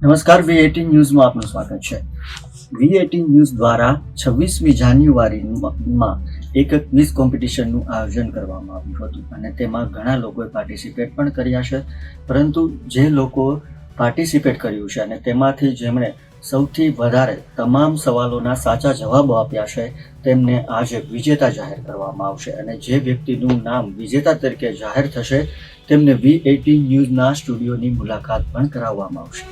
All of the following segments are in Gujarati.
નમસ્કાર, V18 ન્યૂઝમાં આપનું સ્વાગત છે. V18 ન્યૂઝ દ્વારા 26મી જાન્યુઆરીમાં એક ક્વિઝ કોમ્પિટિશનનું આયોજન કરવામાં આવ્યું હતું અને તેમાં ઘણા લોકોએ પાર્ટિસિપેટ પણ કર્યા છે. પરંતુ જે લોકો પાર્ટિસિપેટ કર્યું છે અને તેમાંથી જેમણે સૌથી વધારે તમામ સવાલોના સાચા જવાબો આપ્યા છે તેમને આજે વિજેતા જાહેર કરવામાં આવશે અને જે વ્યક્તિનું નામ વિજેતા તરીકે જાહેર થશે તેમને V18 ન્યૂઝના સ્ટુડિયોની મુલાકાત પણ કરાવવામાં આવશે.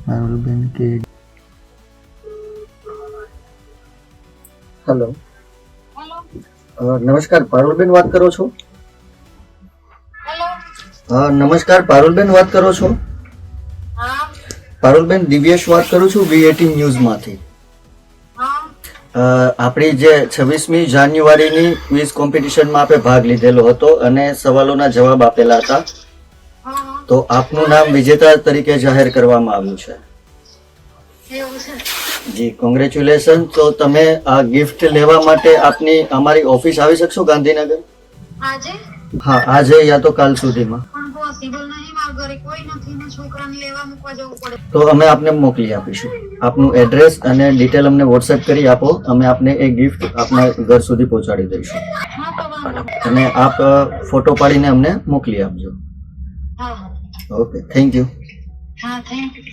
પારુલબેન કે હેલો, નમસ્કાર. પારુલબેન વાત કરો છો? નમસ્કાર, પારુલબેન વાત કરો છો? પારુલબેન, દિવ્યેશ વાત કરું છું V18 ન્યૂઝમાંથી. આપણી જે 26મી જાન્યુઆરીની ક્વિઝ કોમ્પિટિશનમાં આપે ભાગ લીધેલો હતો અને સવાલોના જવાબ આપેલા હતા, તો આપનું નામ વિજેતા તરીકે જાહેર કરવામાં આવ્યું છે. જી, કોંગ્રેચ્યુલેશન. તો તમે આ ગિફ્ટ લેવા માટે આપની અમારી ઓફિસ આવી શકશો ગાંધીનગર? આજે? હા, આજે યા તો કાલ સુધીમાં. પણ પોસિબલ નહીં, મારા ઘરે કોઈ નથી ને છોકરાને લેવા મૂકવા જવું પડે. તો અમે આપને મોકલી આપીશું. આપનું એડ્રેસ અને ડિટેલ અમને વોટ્સએપ કરી આપો, અમે આપને એ ગિફ્ટ આપના ઘર સુધી પહોંચાડી દઈશું. હા તો વાંધો નહીં. અને આપ ફોટો પાડીને અમને મોકલી આપજો. હા ઓકે, થેન્ક યુ. હા થેન્ક યુ.